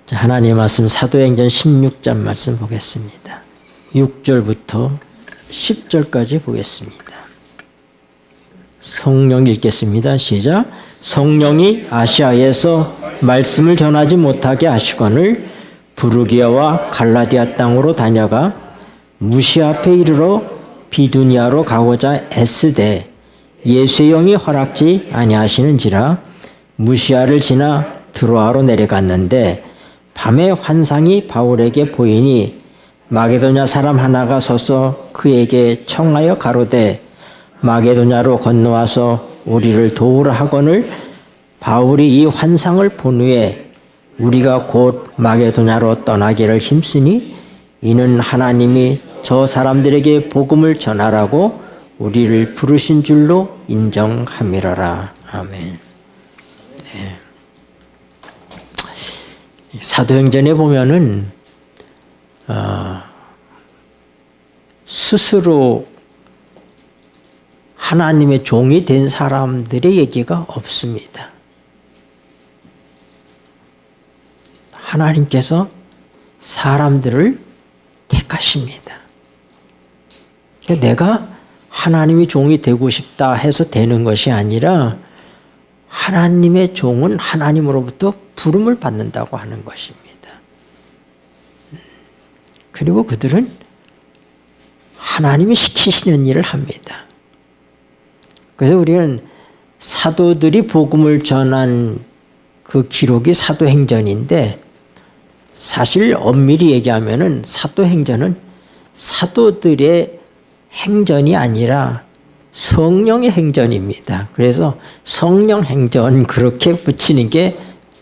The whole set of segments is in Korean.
자, 하나님의 말씀 사도행전 16장 말씀 보겠습니다. 6절부터 10절까지 보겠습니다. 성령 읽겠습니다. 시작. 성령이 아시아에서 말씀을 전하지 못하게 하시거늘 부르기아와 갈라디아 땅으로 다녀가 무시아 앞에 이르러 비두니아로 가고자 애쓰되 예수의 영이 허락지 아니하시는지라 무시아를 지나 드로아로 내려갔는데 밤에 환상이 바울에게 보이니 마게도냐 사람 하나가 서서 그에게 청하여 가로되 마게도냐로 건너와서 우리를 도우라 하거늘 바울이 이 환상을 본 후에 우리가 곧 마게도냐로 떠나기를 힘쓰니 이는 하나님이 저 사람들에게 복음을 전하라고 우리를 부르신 줄로 인정함이라라. 아멘. 네. 사도행전에 보면은 스스로 하나님의 종이 된 사람들의 얘기가 없습니다. 하나님께서 사람들을 택하십니다. 내가 하나님의 종이 되고 싶다 해서 되는 것이 아니라 하나님의 종은 하나님으로부터 부름을 받는다고 하는 것입니다. 그리고 그들은 하나님이 시키시는 일을 합니다. 그래서 우리는 사도들이 복음을 전한 그 기록이 사도행전인데 사실 엄밀히 얘기하면은 사도행전은 사도들의 행전이 아니라 성령의 행전입니다. 그래서 성령 행전 그렇게 붙이는 게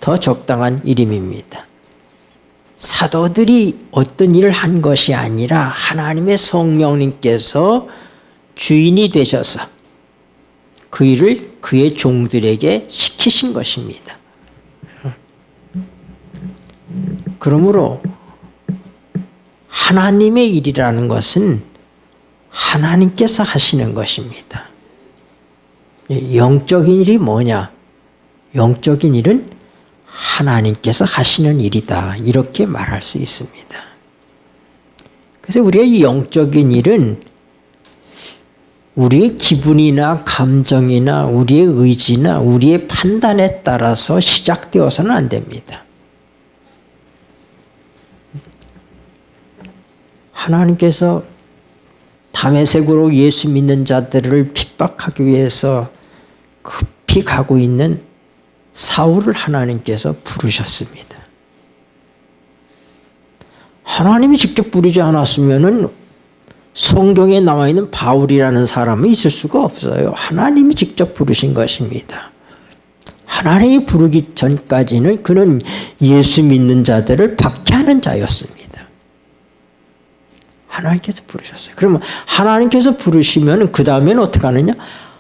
더 적당한 이름입니다. 사도들이 어떤 일을 한 것이 아니라 하나님의 성령님께서 주인이 되셔서 그 일을 그의 종들에게 시키신 것입니다. 그러므로 하나님의 일이라는 것은 하나님께서 하시는 것입니다. 영적인 일이 뭐냐? 영적인 일은 하나님께서 하시는 일이다. 이렇게 말할 수 있습니다. 그래서 우리가 이 영적인 일은 우리의 기분이나 감정이나 우리의 의지나 우리의 판단에 따라서 시작되어서는 안 됩니다. 하나님께서 다메섹으로 예수 믿는 자들을 핍박하기 위해서 급히 가고 있는 사울을 하나님께서 부르셨습니다. 하나님이 직접 부르지 않았으면은 성경에 나와 있는 바울이라는 사람이 있을 수가 없어요. 하나님이 직접 부르신 것입니다. 하나님이 부르기 전까지는 그는 예수 믿는 자들을 박해하는 자였습니다. 하나님께서 부르셨어요. 그러면 하나님께서 부르시면 그 다음에는 어떻게 하느냐?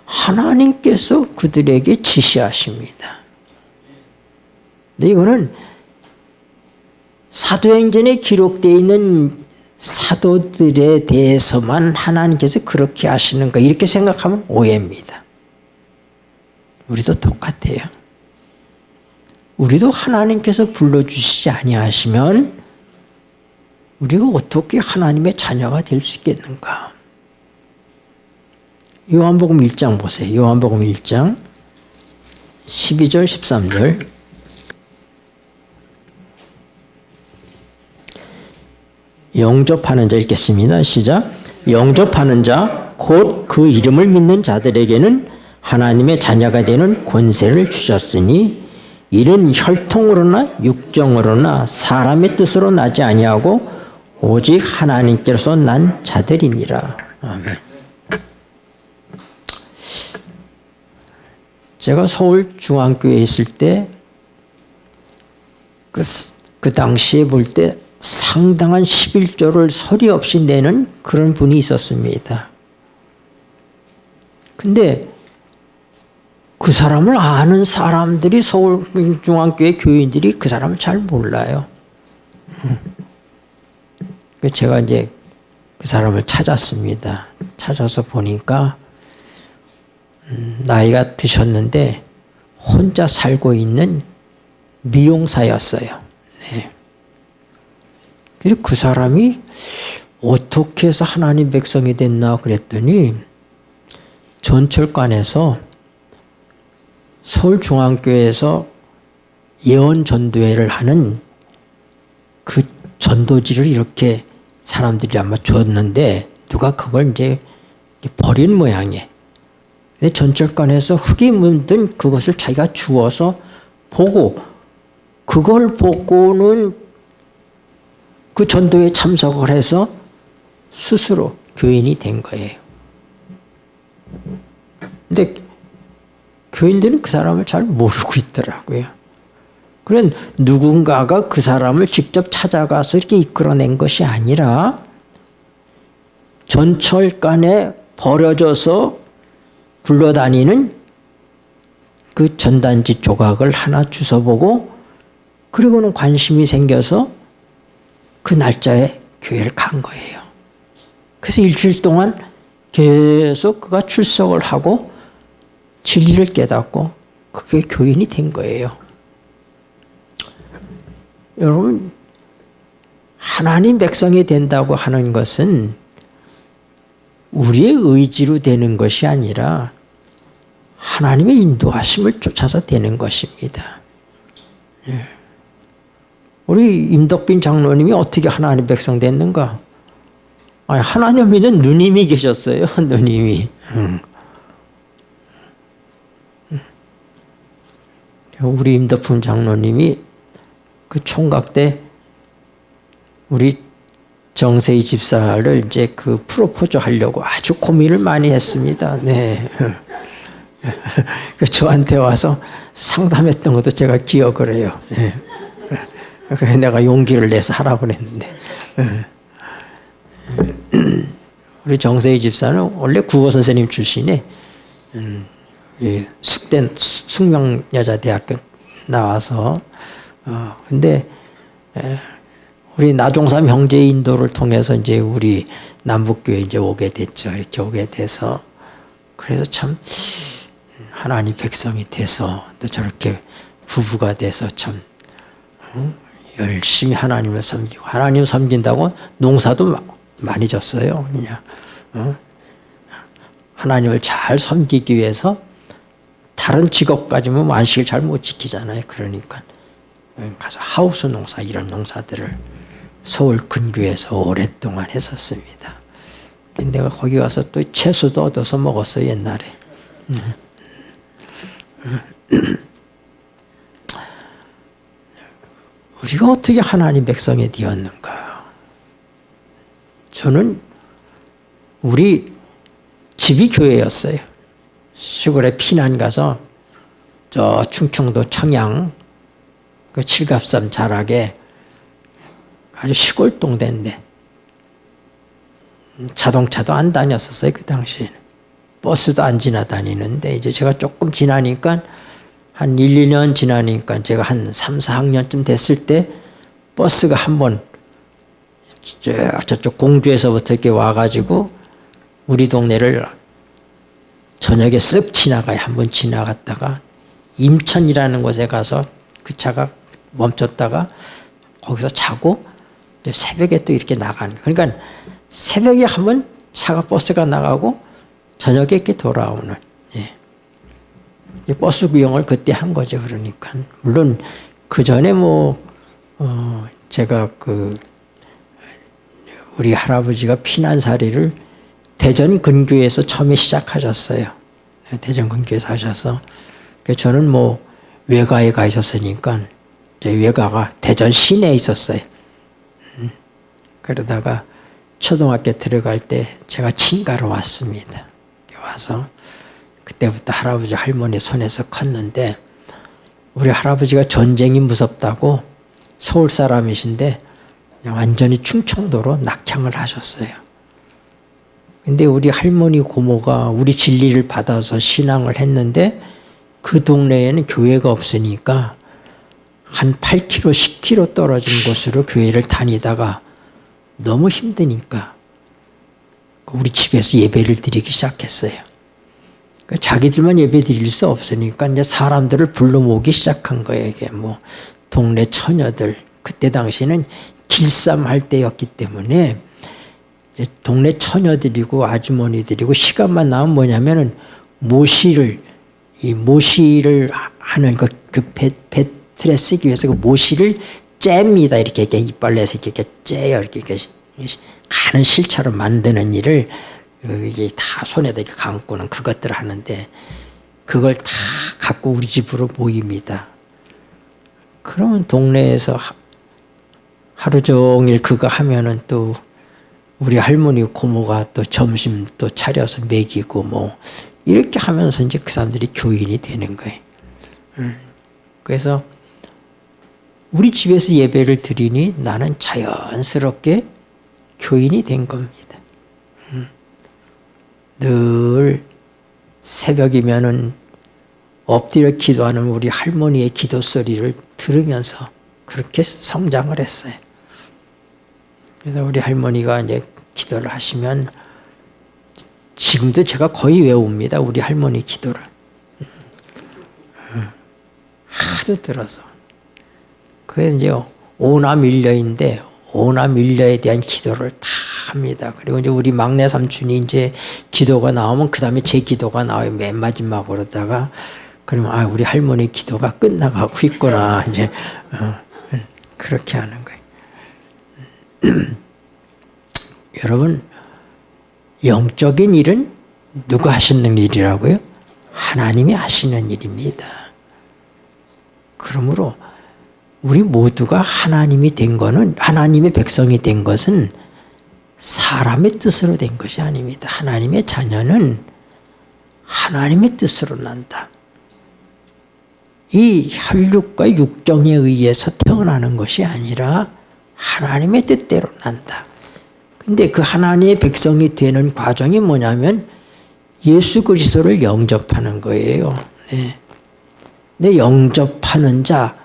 하나님께서 그들에게 지시하십니다. 근데 이거는 사도행전에 기록되어 있는 사도들에 대해서만 하나님께서 그렇게 하시는가 이렇게 생각하면 오해입니다. 우리도 똑같아요. 우리도 하나님께서 불러주시지 아니하시면 우리가 어떻게 하나님의 자녀가 될 수 있겠는가? 요한복음 1장 보세요. 요한복음 1장 12절 13절 영접하는 자 읽겠습니다. 시작. 영접하는 자 곧 그 이름을 믿는 자들에게는 하나님의 자녀가 되는 권세를 주셨으니 이는 혈통으로나 육정으로나 사람의 뜻으로 나지 아니하고 오직 하나님께서 난 자들이니라. 아멘. 제가 서울 중앙교회에 있을 때 그 당시에 볼 때 상당한 11조를 서리 없이 내는 그런 분이 있었습니다. 근데 그 사람을 아는 사람들이 서울 중앙교회 교인들이 그 사람을 잘 몰라요. 제가 이제 그 사람을 찾았습니다. 찾아서 보니까 나이가 드셨는데 혼자 살고 있는 미용사였어요. 네. 그래서 그 사람이 어떻게 해서 하나님 백성이 됐나 그랬더니 전철관에서 서울중앙교회에서 예언 전도회를 하는 그 전도지를 이렇게 사람들이 아마 줬는데 누가 그걸 이제 버린 모양이에요. 근데 전철관에서 흙이 묻은 그것을 자기가 주워서 보고 그걸 보고는 그 전도에 참석을 해서 스스로 교인이 된 거예요. 근데 교인들은 그 사람을 잘 모르고 있더라고요. 그런 누군가가 그 사람을 직접 찾아가서 이렇게 이끌어낸 것이 아니라 전철간에 버려져서 굴러다니는 그 전단지 조각을 하나 주워보고 그리고는 관심이 생겨서 그 날짜에 교회를 간 거예요. 그래서 일주일 동안 계속 그가 출석을 하고 진리를 깨닫고 그게 교인이 된 거예요. 여러분, 하나님 백성이 된다고 하는 것은 우리의 의지로 되는 것이 아니라 하나님의 인도하심을 쫓아서 되는 것입니다. 우리 임덕빈 장로님이 어떻게 하나님 백성 됐는가? 아니, 하나님 믿는 누님이 계셨어요. 누님이. 우리 임덕빈 장로님이 그 총각 때 우리 정세희 집사를 이제 그 프로포즈 하려고 아주 고민을 많이 했습니다. 네. 저한테 와서 상담했던 것도 제가 기억을 해요. 네. 그래서 내가 용기를 내서 하라고 그랬는데. 우리 정세희 집사는 원래 국어 선생님 출신에 숙대 숙명여자대학교 나와서 근데 우리 나종삼 형제 인도를 통해서 이제 우리 남북교회 이제 오게 됐죠. 이렇게 오게 돼서 그래서 참 하나님 백성이 돼서 또 저렇게 부부가 돼서 참 열심히 하나님을 섬기고 하나님 섬긴다고 농사도 많이 졌어요. 그냥 하나님을 잘 섬기기 위해서 다른 직업 가지면 안식을 잘 못 지키잖아요. 그러니까 가서 하우스 농사 이런 농사들을 서울 근교에서 오랫동안 했었습니다. 내가 거기 가서 또 채소도 얻어서 먹었어요. 옛날에. 우리가 어떻게 하나님 백성이 되었는가? 저는 우리 집이 교회였어요. 시골에 피난 가서 저 충청도 청양 그 칠갑산 자락에 아주 시골 동네인데 자동차도 안 다녔었어요. 그 당시에는. 버스도 안 지나다니는데 이제 제가 조금 지나니까 한 1, 2년 지나니까 제가 한 3, 4학년쯤 됐을 때 버스가 한번 저쪽 공주에서부터 이렇게 와가지고 우리 동네를 저녁에 쓱 지나가요. 한번 지나갔다가 임천이라는 곳에 가서 그 차가 멈췄다가 거기서 자고 새벽에 또 이렇게 나가는 거예요. 그러니까 새벽에 한번 차가 버스가 나가고 저녁에 이렇게 돌아오는 버스 구경을 그때 한 거죠. 그러니까 물론 그 전에 제가 우리 할아버지가 피난살이를 대전 근교에서 처음에 시작하셨어요. 대전 근교에서 하셔서 저는 외가에 가 있었으니까 외가가 대전 시내에 있었어요. 그러다가 초등학교 들어갈 때 제가 친가로 왔습니다. 와서 그때부터 할아버지 할머니 손에서 컸는데 우리 할아버지가 전쟁이 무섭다고 서울 사람이신데 완전히 충청도로 낙향을 하셨어요. 근데 우리 할머니 고모가 우리 진리를 받아서 신앙을 했는데 그 동네에는 교회가 없으니까 한 8km, 10km 떨어진 곳으로 교회를 다니다가 너무 힘드니까 우리 집에서 예배를 드리기 시작했어요. 자기들만 예배 드릴 수 없으니까 이제 사람들을 불러 모으기 시작한 거예요. 이게 동네 처녀들, 그때 당시에는 길쌈할 때였기 때문에 동네 처녀들이고 아주머니들이고 시간만 나면 뭐냐면은 모시를 하는 그 배틀에 쓰기 위해서 그 모시를 잽니다. 이렇게 이빨 내서 이렇게 째요. 이렇게 가는 실처럼 만드는 일을 이게 다 손에다 이렇게 감고는 그것들을 하는데 그걸 다 갖고 우리 집으로 모입니다. 그러면 동네에서 하루 종일 그거 하면은 또 우리 할머니 고모가 또 점심 또 차려서 먹이고 뭐 이렇게 하면서 이제 그 사람들이 교인이 되는 거예요. 그래서 우리 집에서 예배를 드리니 나는 자연스럽게 교인이 된 겁니다. 늘 새벽이면은 엎드려 기도하는 우리 할머니의 기도 소리를 들으면서 그렇게 성장을 했어요. 그래서 우리 할머니가 이제 기도를 하시면 지금도 제가 거의 외웁니다. 우리 할머니 기도를. 하도 들어서. 그래서 이제 오남일녀인데 오남일녀에 대한 기도를 다 합니다. 그리고 이제 우리 막내 삼촌이 이제 기도가 나오면 그 다음에 제 기도가 나와요. 맨 마지막으로다가 그러면 우리 할머니 기도가 끝나가고 있구나. 이제 그렇게 하는 거예요. 여러분, 영적인 일은 누가 하시는 일이라고요? 하나님이 하시는 일입니다. 그러므로 우리 모두가 하나님이 된 거는, 하나님의 백성이 된 것은 사람의 뜻으로 된 것이 아닙니다. 하나님의 자녀는 하나님의 뜻으로 난다. 이 혈육과 육정에 의해서 태어나는 것이 아니라 하나님의 뜻대로 난다. 근데 그 하나님의 백성이 되는 과정이 뭐냐면 예수 그리스도를 영접하는 거예요. 네. 내 영접하는 자,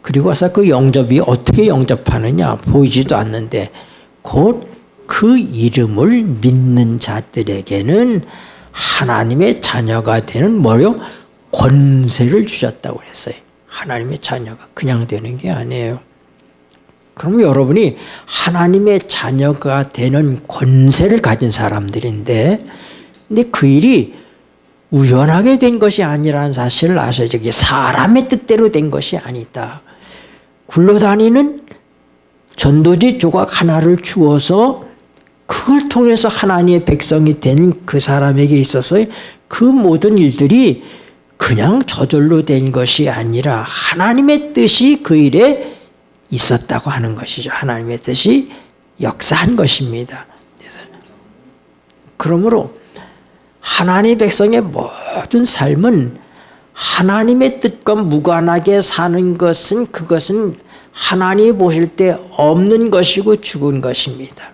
그리고 와서 그 영접이 어떻게 영접하느냐 보이지도 않는데 곧 그 이름을 믿는 자들에게는 하나님의 자녀가 되는 뭐요? 권세를 주셨다고 그랬어요. 하나님의 자녀가 그냥 되는 게 아니에요. 그러면 여러분이 하나님의 자녀가 되는 권세를 가진 사람들인데, 근데 그 일이 우연하게 된 것이 아니라는 사실을 아셔야죠. 이게 사람의 뜻대로 된 것이 아니다. 굴러다니는 전도지 조각 하나를 주어서 그걸 통해서 하나님의 백성이 된 그 사람에게 있어서 그 모든 일들이 그냥 저절로 된 것이 아니라 하나님의 뜻이 그 일에 있었다고 하는 것이죠. 하나님의 뜻이 역사한 것입니다. 그래서 그러므로 하나님의 백성의 모든 삶은 하나님의 뜻과 무관하게 사는 것은 그것은 하나님이 보실 때 없는 것이고 죽은 것입니다.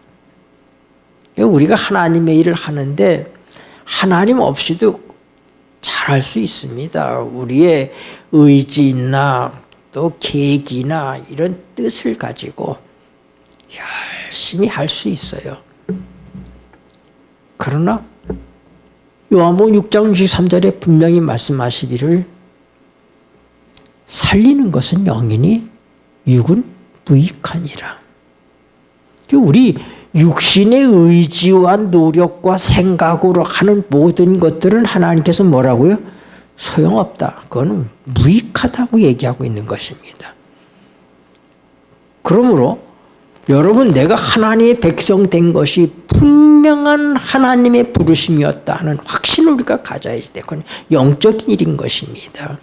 우리가 하나님의 일을 하는데 하나님 없이도 잘할 수 있습니다. 우리의 의지나 또 계획이나 이런 뜻을 가지고 열심히 할 수 있어요. 그러나 요한복음 6장 63절에 분명히 말씀하시기를 살리는 것은 영이니 육은 무익하니라. 우리 육신의 의지와 노력과 생각으로 하는 모든 것들은 하나님께서 뭐라고요? 소용없다. 그거는 무익하다고 얘기하고 있는 것입니다. 그러므로 여러분, 내가 하나님의 백성 된 것이 분명한 하나님의 부르심이었다 하는 확신을 우리가 가져야 돼. 그건 영적인 일인 것입니다.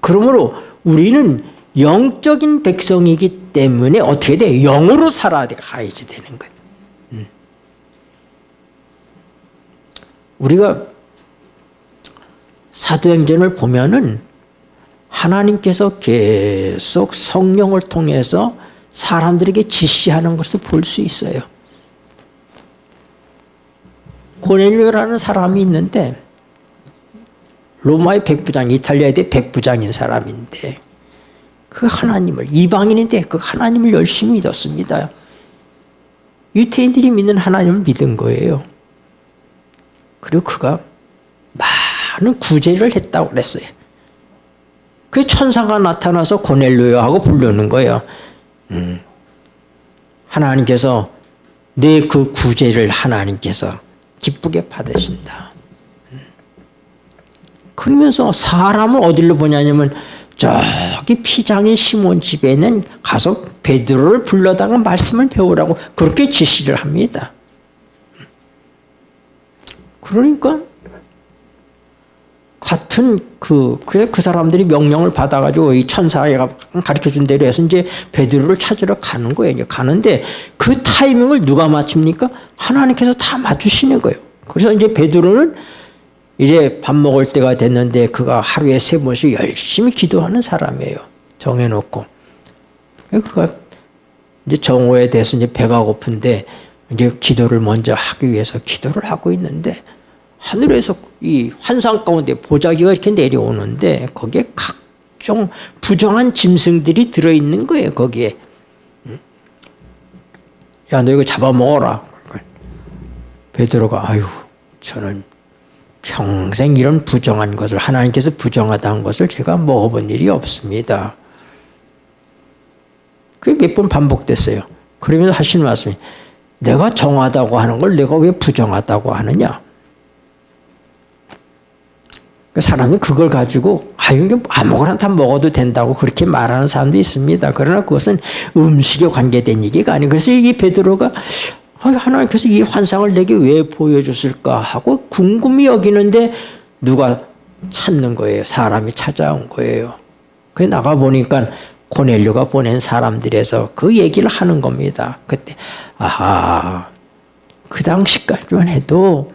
그러므로 우리는 영적인 백성이기 때문에 어떻게 돼? 영으로 살아가야지 되는 거예요. 우리가 사도행전을 보면은 하나님께서 계속 성령을 통해서 사람들에게 지시하는 것을 볼 수 있어요. 고넬료라는 사람이 있는데 로마의 백부장, 이탈리아의 백부장인 사람인데 그 하나님을, 이방인인데 그 하나님을 열심히 믿었습니다. 유태인들이 믿는 하나님을 믿은 거예요. 그리고 그가 많은 구제를 했다고 그랬어요. 그 천사가 나타나서 고넬료여 하고 부르는 거예요. 하나님께서 내 그 구제를 하나님께서 기쁘게 받으신다. 그러면서 사람을 어디로 보냐면 저기 피장의 시몬 집에는 가서 베드로를 불러다가 말씀을 배우라고 그렇게 지시를 합니다. 그러니까 같은 그 사람들이 명령을 받아가지고 이 천사가 가르쳐준 대로 해서 이제 베드로를 찾으러 가는 거예요. 이제 가는데 그 타이밍을 누가 맞춥니까? 하나님께서 다 맞추시는 거예요. 그래서 이제 베드로는 이제 밥 먹을 때가 됐는데 그가 하루에 3번씩 열심히 기도하는 사람이에요. 정해놓고. 그가 이제 정오에 돼서 이제 배가 고픈데 이제 기도를 먼저 하기 위해서 기도를 하고 있는데 하늘에서 이 환상 가운데 보자기가 이렇게 내려오는데 거기에 각종 부정한 짐승들이 들어있는 거예요. 거기에. 야, 너 이거 잡아먹어라. 베드로가 아유, 저는 평생 이런 부정한 것을 하나님께서 부정하다는 것을 제가 먹어본 일이 없습니다. 그게 몇 번 반복됐어요. 그러면서 하시는 말씀이 내가 정하다고 하는 걸 내가 왜 부정하다고 하느냐. 사람이 그걸 가지고 이게 아무거나 다 먹어도 된다고 그렇게 말하는 사람도 있습니다. 그러나 그것은 음식에 관계된 얘기가 아니에요. 그래서 이 베드로가 하나님께서 이 환상을 내게 왜 보여줬을까 하고 궁금히 여기는데 누가 찾는 거예요. 사람이 찾아온 거예요. 그래 나가보니까 고넬료가 보낸 사람들에서 그 얘기를 하는 겁니다. 그때 그 당시까지만 해도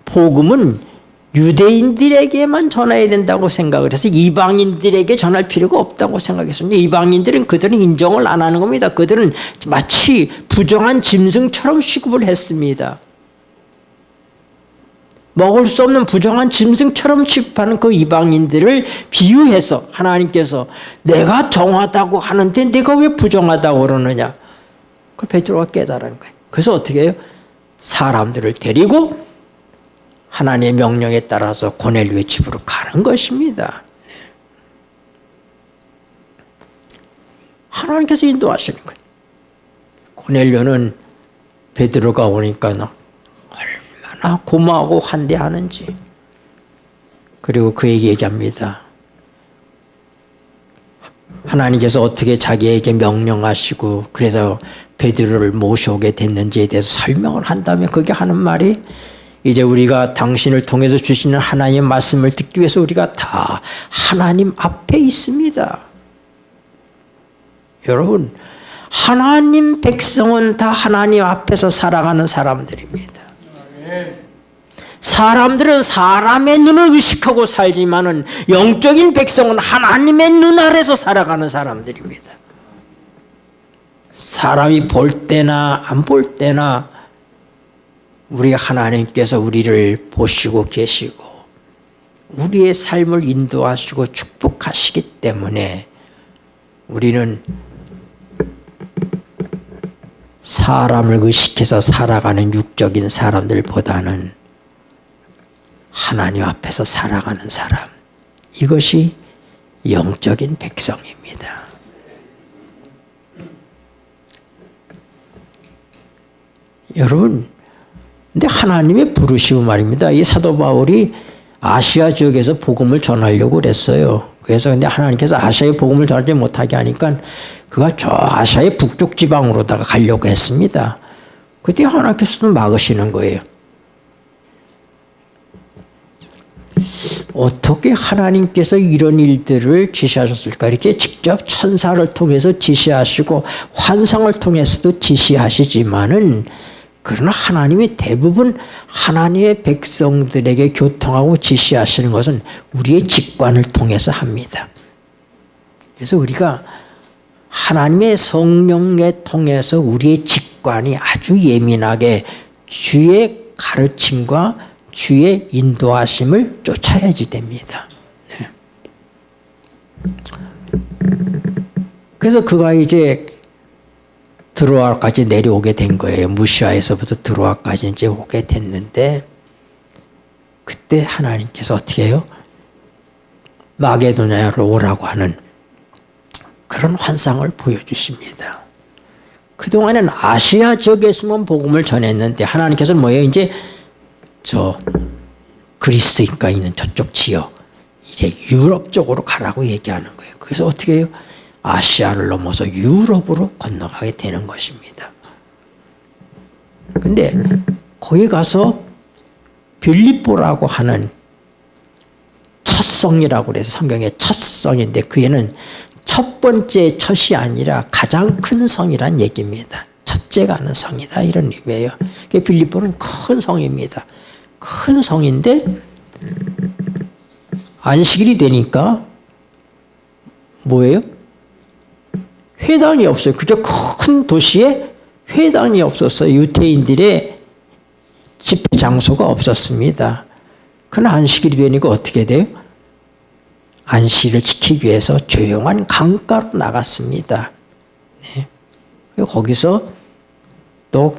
복음은 유대인들에게만 전해야 된다고 생각을 해서 이방인들에게 전할 필요가 없다고 생각했습니다. 이방인들은 그들은 인정을 안 하는 겁니다. 그들은 마치 부정한 짐승처럼 취급을 했습니다. 먹을 수 없는 부정한 짐승처럼 취급하는 그 이방인들을 비유해서 하나님께서 내가 정하다고 하는데 내가 왜 부정하다고 그러느냐. 그걸 베드로가 깨달은 거예요. 그래서 어떻게 해요? 사람들을 데리고 하나님의 명령에 따라서 고넬료의 집으로 가는 것입니다. 하나님께서 인도하시는 거예요. 고넬료는 베드로가 오니까 얼마나 고마워하고 환대하는지. 그리고 그에게 얘기합니다. 하나님께서 어떻게 자기에게 명령하시고 그래서 베드로를 모셔오게 됐는지에 대해서 설명을 한다면 그게 하는 말이 이제 우리가 당신을 통해서 주시는 하나님의 말씀을 듣기 위해서 우리가 다 하나님 앞에 있습니다. 여러분, 하나님 백성은 다 하나님 앞에서 살아가는 사람들입니다. 사람들은 사람의 눈을 의식하고 살지만은 영적인 백성은 하나님의 눈 아래서 살아가는 사람들입니다. 사람이 볼 때나 안 볼 때나 우리 하나님께서 우리를 보시고 계시고 우리의 삶을 인도하시고 축복하시기 때문에 우리는 사람을 의식해서 살아가는 육적인 사람들보다는 하나님 앞에서 살아가는 사람, 이것이 영적인 백성입니다. 여러분, 근데 하나님의 부르시고 말입니다. 이 사도 바울이 아시아 지역에서 복음을 전하려고 그랬어요. 그래서 근데 하나님께서 아시아의 복음을 전하지 못하게 하니까 그가 저 아시아의 북쪽 지방으로다가 가려고 했습니다. 그때 하나님께서도 막으시는 거예요. 어떻게 하나님께서 이런 일들을 지시하셨을까? 이렇게 직접 천사를 통해서 지시하시고 환상을 통해서도 지시하시지만은 그러나 하나님이 대부분 하나님의 백성들에게 교통하고 지시하시는 것은 우리의 직관을 통해서 합니다. 그래서 우리가 하나님의 성령에 통해서 우리의 직관이 아주 예민하게 주의 가르침과 주의 인도하심을 쫓아야지 됩니다. 네. 그래서 그가 이제 드로아까지 내려오게 된 거예요. 무시아에서부터 드로아까지 이제 오게 됐는데 그때 하나님께서 어떻게 해요? 마게도냐로 오라고 하는 그런 환상을 보여주십니다. 그동안은 아시아 지역에서만 복음을 전했는데 하나님께서는 뭐예요? 이제 저 그리스가 있는 저쪽 지역 이제 유럽 쪽으로 가라고 얘기하는 거예요. 그래서 어떻게 해요? 아시아를 넘어서 유럽으로 건너가게 되는 것입니다. 근데 거기 가서 빌립보라고 하는 첫 성이라고 그래서 성경의 첫 성인데 그에는 첫 번째 첫이 아니라 가장 큰 성이란 얘기입니다. 첫째가 하는 성이다 이런 의미예요. 빌립보는 큰 성입니다. 큰 성인데 안식일이 되니까 뭐예요? 회당이 없어요. 그저 큰 도시에 회당이 없었어요. 유대인들의 집회 장소가 없었습니다. 그러나 안식일이 되니까 어떻게 돼요? 안식일을 지키기 위해서 조용한 강가로 나갔습니다. 네. 거기서 또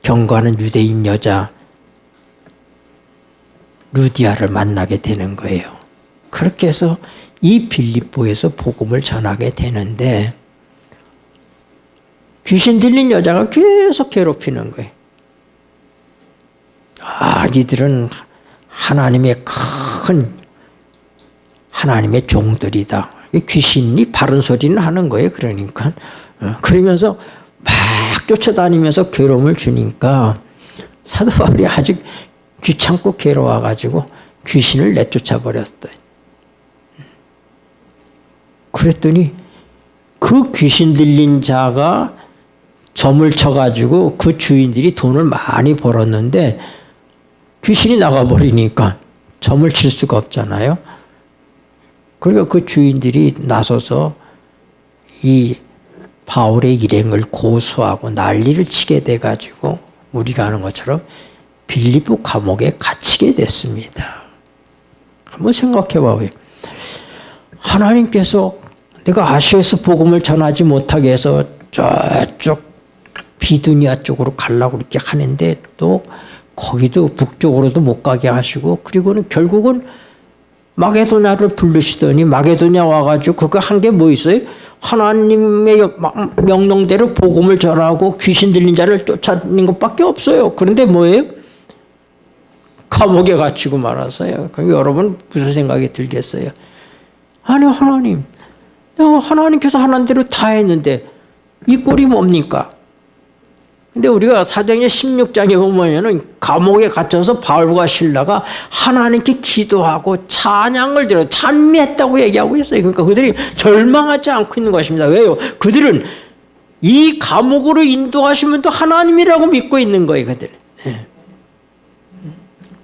경과하는 유대인 여자 루디아를 만나게 되는 거예요. 그렇게 해서 이 빌립보에서 복음을 전하게 되는데 귀신 들린 여자가 계속 괴롭히는 거예요. 이들은 하나님의 종들이다. 귀신이 바른 소리는 하는 거예요. 그러니까 그러면서 막 쫓아다니면서 괴로움을 주니까 사도 바울이 아주 귀찮고 괴로워가지고 귀신을 내쫓아 버렸다. 그랬더니 그 귀신 들린 자가 점을 쳐가지고 그 주인들이 돈을 많이 벌었는데 귀신이 나가버리니까 점을 칠 수가 없잖아요. 그러니까 그 주인들이 나서서 이 바울의 일행을 고소하고 난리를 치게 돼가지고 우리가 아는 것처럼 빌립보 감옥에 갇히게 됐습니다. 한번 생각해 봐요. 하나님께서 내가 아시아에서 복음을 전하지 못하게 해서 저쪽 비두니아 쪽으로 가려고 이렇게 하는데 또 거기도 북쪽으로도 못 가게 하시고 그리고는 결국은 마게도냐를 부르시더니 마게도냐 와가지고 그거 한 게 뭐 있어요? 하나님의 명령대로 복음을 전하고 귀신 들린 자를 쫓아내는 것밖에 없어요. 그런데 뭐예요? 감옥에 갇히고 말았어요. 그럼 여러분 무슨 생각이 들겠어요? 아니 하나님, 내가 하나님께서 하는 대로 다 했는데 이 꼴이 뭡니까? 근데 우리가 사도행전 16장에 보면은 감옥에 갇혀서 바울과 실라가 하나님께 기도하고 찬양을 드려 찬미했다고 얘기하고 있어요. 그러니까 그들이 절망하지 않고 있는 것입니다. 왜요? 그들은 이 감옥으로 인도하시면 또 하나님이라고 믿고 있는 거예요. 그들. 네.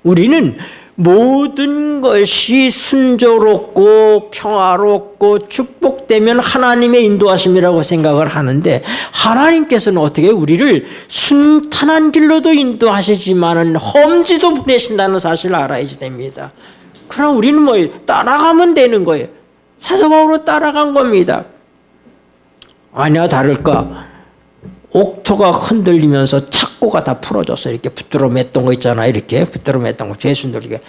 우리는 모든 것이 순조롭고 평화롭고 축복되면 하나님의 인도하심이라고 생각을 하는데 하나님께서는 어떻게 우리를 순탄한 길로도 인도하시지만은 험지도 보내신다는 사실을 알아야지 됩니다. 그럼 우리는 뭐 따라가면 되는 거예요. 사도 바울로 따라간 겁니다. 아니야 다를까? 옥토가 흔들리면서 착고가 다 풀어졌어요. 이렇게 붙들어 맸던 거 있잖아요. 이렇게 붙들어 맸던 거 죄수들 이게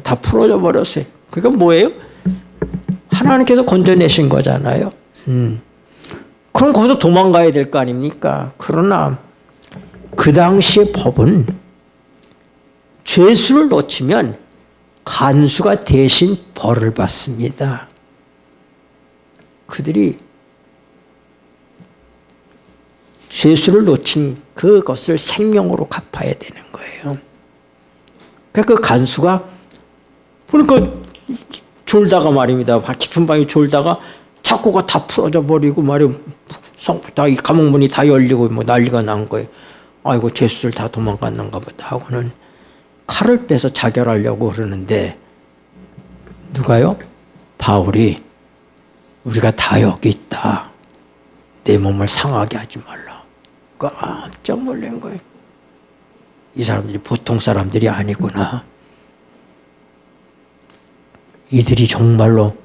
다 풀어져 버렸어요. 그게 뭐예요? 하나님께서 건져내신 거잖아요. 그럼 거기서 도망가야 될 거 아닙니까? 그러나 그 당시의 법은 죄수를 놓치면 간수가 대신 벌을 받습니다. 그들이 죄수를 놓친 그것을 생명으로 갚아야 되는 거예요. 그러니까 그 간수가 그러니까 졸다가 말입니다. 깊은 밤에 졸다가 착고가 다 풀어져 버리고 말이야 이 감옥문이 다 열리고 뭐 난리가 난 거예요. 아이고 죄수들 다 도망갔는가 보다 하고는 칼을 빼서 자결하려고 그러는데 누가요? 바울이 우리가 다 여기 있다. 내 몸을 상하게 하지 말라. 깜짝 놀란 거예요. 이 사람들이 보통 사람들이 아니구나. 이들이 정말로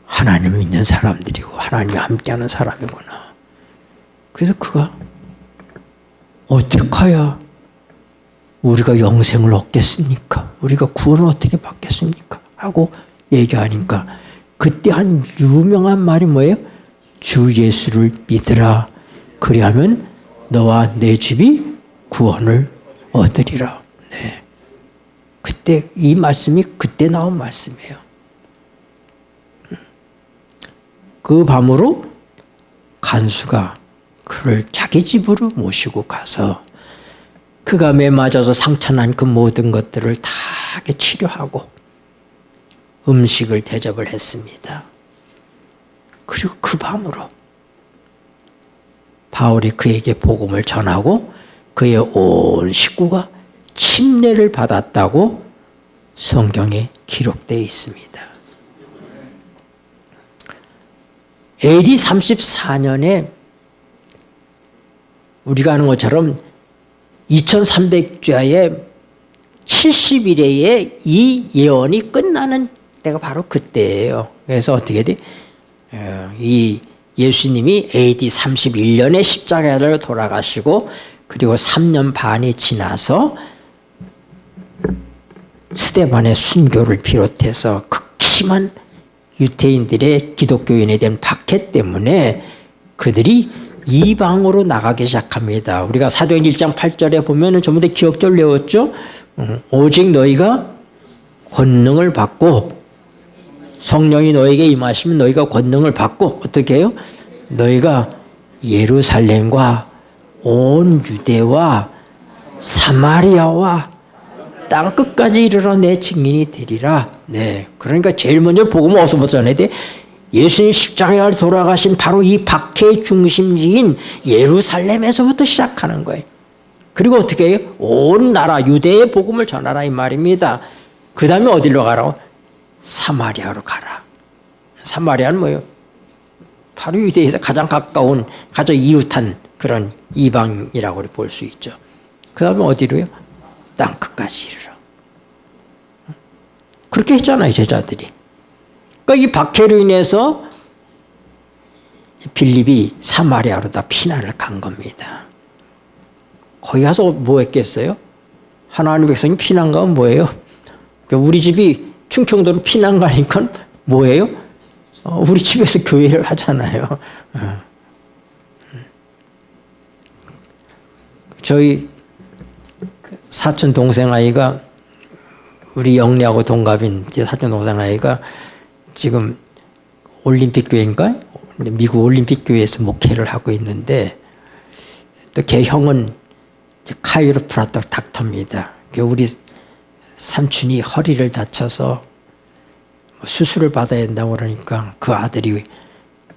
하나님을 믿는 사람들이고 하나님이 함께하는 사람이구나. 그래서 그가 어떻게 해야 우리가 영생을 얻겠습니까? 우리가 구원을 어떻게 받겠습니까? 하고 얘기하니까 그때 한 유명한 말이 뭐예요? 주 예수를 믿으라. 그리하면 너와 내 집이 구원을 얻으리라. 네. 그때 이 말씀이 그때 나온 말씀이에요. 그 밤으로 간수가 그를 자기 집으로 모시고 가서 그가 매 맞아서 상처난 그 모든 것들을 다 치료하고 음식을 대접을 했습니다. 그리고 그 밤으로 바울이 그에게 복음을 전하고 그의 온 식구가 침례를 받았다고 성경에 기록되어 있습니다. AD 34년에 우리가 아는 것처럼 2300자의 70일에 이 예언이 끝나는 때가 바로 그때예요. 그래서 어떻게 돼? 이 예수님이 AD 31년에 십자가를 돌아가시고 그리고 3년 반이 지나서 스데반의 순교를 비롯해서 극심한 유태인들의 기독교인에 대한 박해 때문에 그들이 이방으로 나가기 시작합니다. 우리가 사도행전 1장 8절에 보면은 전부 다 기억절 외웠죠? 오직 너희가 권능을 받고 성령이 너에게 임하시면 너희가 권능을 받고 어떻게 해요? 너희가 예루살렘과 온 유대와 사마리아와 땅 끝까지 이르러 내 증인이 되리라. 네, 그러니까 제일 먼저 복음을 어디서부터 전해야 돼? 예수님 십자가에 돌아가신 바로 이 박해의 중심지인 예루살렘에서부터 시작하는 거예요. 그리고 어떻게 해요? 온 나라 유대의 복음을 전하라 이 말입니다. 그 다음에 어디로 가라고? 사마리아로 가라. 사마리아는 뭐예요? 바로 유대에서 가장 가까운, 가장 이웃한 그런 이방이라고 볼 수 있죠. 그 다음에 어디로요? 땅 끝까지 이르러. 그렇게 했잖아요, 제자들이. 그러니까 이 박해로 인해서 빌립이 사마리아로 다 피난을 간 겁니다. 거기 가서 뭐 했겠어요? 하나님 백성이 피난 가면 뭐예요? 우리 집이 충청도로 피난 가니까 뭐예요? 우리 집에서 교회를 하잖아요. 저희 사촌 동생 아이가 우리 영리하고 동갑인 제 사촌 동생 아이가 지금 올림픽 교회인가? 미국 올림픽 교회에서 목회를 하고 있는데 또 걔 형은 카이로프라틱 닥터입니다. 우리 삼촌이 허리를 다쳐서 수술을 받아야 된다고 그러니까 그 아들이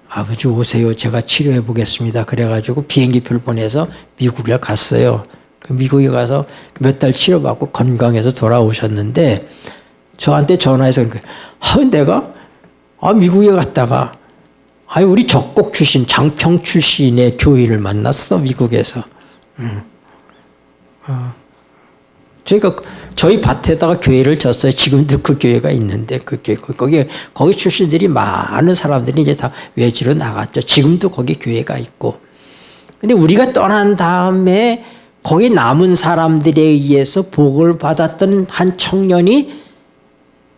아버지 오세요. 제가 치료해 보겠습니다. 그래가지고 비행기표를 보내서 미국에 갔어요. 미국에 가서 몇 달 치료받고 건강해서 돌아오셨는데 저한테 전화해서 내가 미국에 갔다가 우리 적곡 출신 장평 출신의 교인을 만났어 미국에서. 저희가 저희 밭에다가 교회를 졌어요. 지금도 그 교회가 있는데 거기 출신들이 많은 사람들이 이제 다 외지로 나갔죠. 지금도 거기 교회가 있고. 근데 우리가 떠난 다음에 거기 남은 사람들에 의해서 복을 받았던 한 청년이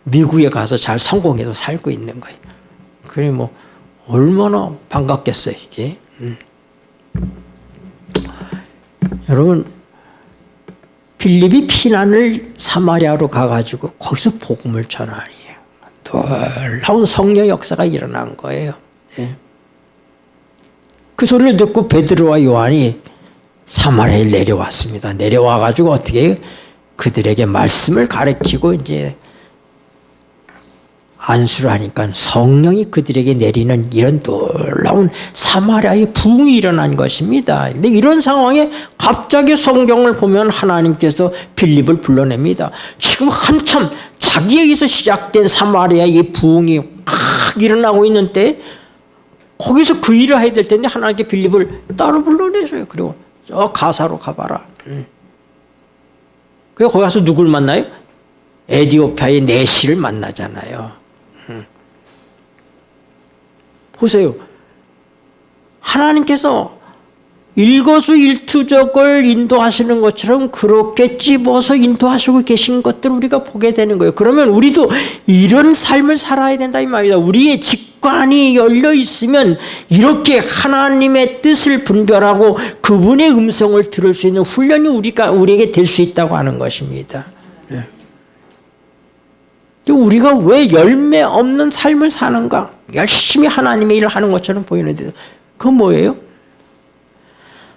미국에 가서 잘 성공해서 살고 있는 거예요. 그래 뭐 얼마나 반갑겠어요 이게. 여러분 빌립이 피난을 사마리아로 가가지고 거기서 복음을 전하니 놀라운 성령 역사가 일어난 거예요. 네. 그 소리를 듣고 베드로와 요한이 사마리아에 내려왔습니다. 내려와가지고 어떻게 그들에게 말씀을 가르치고 이제 안수를 하니까 성령이 그들에게 내리는 이런 놀라운 사마리아의 부흥이 일어난 것입니다. 근데 이런 상황에 갑자기 성경을 보면 하나님께서 빌립을 불러냅니다. 지금 한참 자기에게서 시작된 사마리아의 부흥이 막 일어나고 있는 때 거기서 그 일을 해야 될 텐데 하나님께 빌립을 따로 불러내줘요. 그리고 저 가사로 가봐라. 그래서 거기 가서 누굴 만나요? 에디오피아의 내시를 만나잖아요. 보세요. 하나님께서 일거수일투족을 인도하시는 것처럼 그렇게 찝어서 인도하시고 계신 것들을 우리가 보게 되는 거예요. 그러면 우리도 이런 삶을 살아야 된다 이 말이다. 우리의 직관이 열려 있으면 이렇게 하나님의 뜻을 분별하고 그분의 음성을 들을 수 있는 훈련이 우리에게 될 수 있다고 하는 것입니다. 우리가 왜 열매 없는 삶을 사는가? 열심히 하나님의 일을 하는 것처럼 보이는데 그건 뭐예요?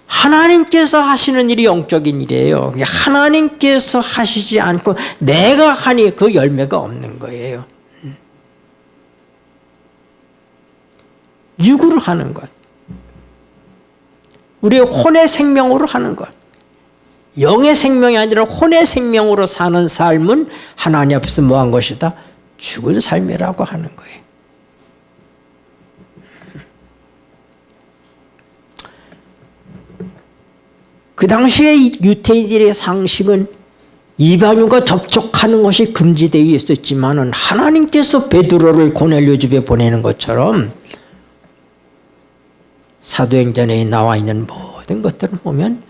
하나님께서 하시는 일이 영적인 일이에요. 하나님께서 하시지 않고 내가 하니 그 열매가 없는 거예요. 육으로 하는 것. 우리의 혼의 생명으로 하는 것. 영의 생명이 아니라 혼의 생명으로 사는 삶은 하나님 앞에서 뭐한 것이다? 죽은 삶이라고 하는 거예요. 그 당시에 유대인들의 상식은 이방인과 접촉하는 것이 금지되어 있었지만은 하나님께서 베드로를 고넬료 집에 보내는 것처럼 사도행전에 나와 있는 모든 것들을 보면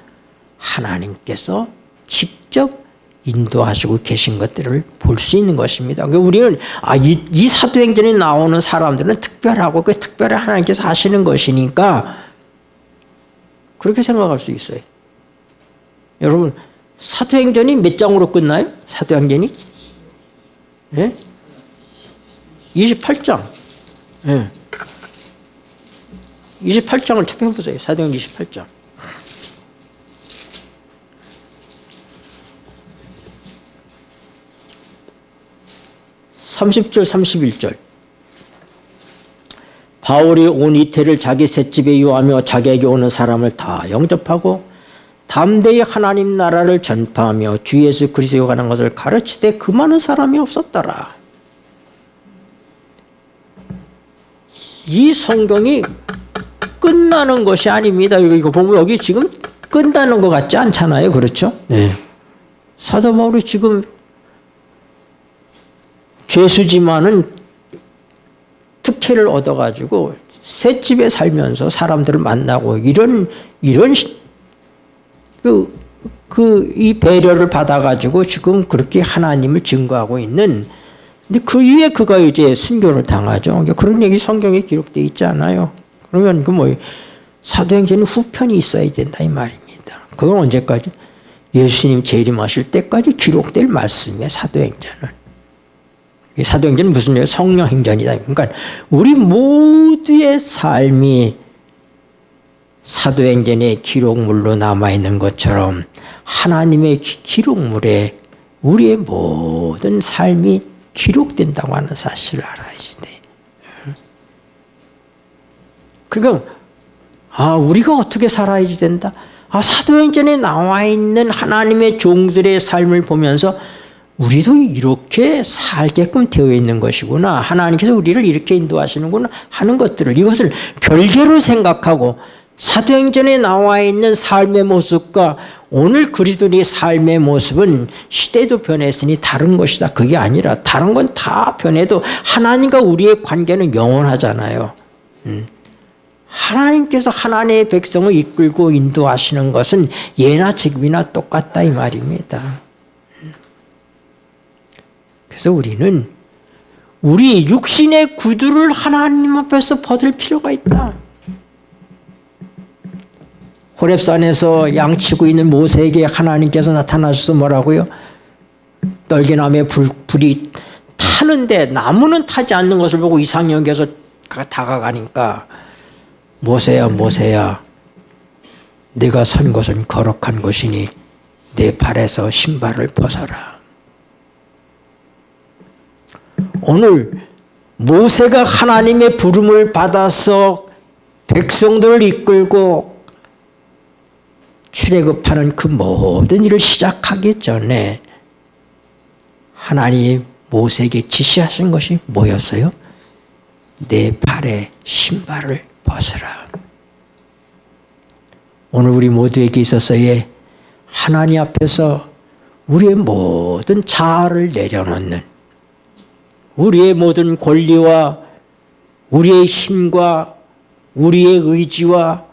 하나님께서 직접 인도하시고 계신 것들을 볼 수 있는 것입니다. 그러니까 우리는 이 사도행전에 나오는 사람들은 특별하고 그 특별한 하나님께서 하시는 것이니까 그렇게 생각할 수 있어요. 여러분 사도행전이 몇 장으로 끝나요? 사도행전이? 예? 28장. 예. 28장을 찾아보세요. 사도행전 28장. 30절 31절. 바울이 온 이태를 자기 셋집에 유하며 자기에게 오는 사람을 다 영접하고 담대히 하나님 나라를 전파하며 주 예수 그리스도에 관한 것을 가르치되 그 많은 사람이 없었더라. 이 성경이 끝나는 것이 아닙니다. 이거 보면 여기 지금 끝나는 것 같지 않잖아요. 그렇죠? 네. 사도 바울이 지금 죄수지만은 특혜를 얻어가지고 셋집에 살면서 사람들을 만나고 이런 이 배려를 받아가지고 지금 그렇게 하나님을 증거하고 있는. 근데 그 이후에 그가 이제 순교를 당하죠. 그런 얘기 성경에 기록되어 있지 않아요. 그러면 그 뭐 사도행전은 후편이 있어야 된다 이 말입니다. 그건 언제까지? 예수님 재림하실 때까지 기록될 말씀이에요. 사도행전은. 사도행전은 무슨 얘기예요? 성령행전이다. 그러니까 우리 모두의 삶이 사도행전의 기록물로 남아있는 것처럼 하나님의 기록물에 우리의 모든 삶이 기록된다고 하는 사실을 알아야지 돼. 그러니까 우리가 어떻게 살아야지 된다? 사도행전에 나와 있는 하나님의 종들의 삶을 보면서 우리도 이렇게 살게끔 되어 있는 것이구나. 하나님께서 우리를 이렇게 인도하시는구나 하는 것들을 이것을 별개로 생각하고 사도행전에 나와 있는 삶의 모습과 오늘 그리스도인의 삶의 모습은 시대도 변했으니 다른 것이다. 그게 아니라 다른 건 다 변해도 하나님과 우리의 관계는 영원하잖아요. 하나님께서 하나님의 백성을 이끌고 인도하시는 것은 예나 지금이나 똑같다 이 말입니다. 그래서 우리는 우리 육신의 구두를 하나님 앞에서 벗을 필요가 있다. 호렙산에서 양치고 있는 모세에게 하나님께서 나타나셔서 뭐라고요? 떨기나무에 불이 타는데 나무는 타지 않는 것을 보고 이상형께서 다가가니까 모세야 모세야 네가 선 곳은 거룩한 곳이니 내 발에서 신발을 벗어라. 오늘 모세가 하나님의 부름을 받아서 백성들을 이끌고 출애굽하는 그 모든 일을 시작하기 전에 하나님이 모세에게 지시하신 것이 뭐였어요? 내 발에 신발을 벗으라. 오늘 우리 모두에게 있어서의 하나님 앞에서 우리의 모든 자아를 내려놓는, 우리의 모든 권리와 우리의 힘과 우리의 의지와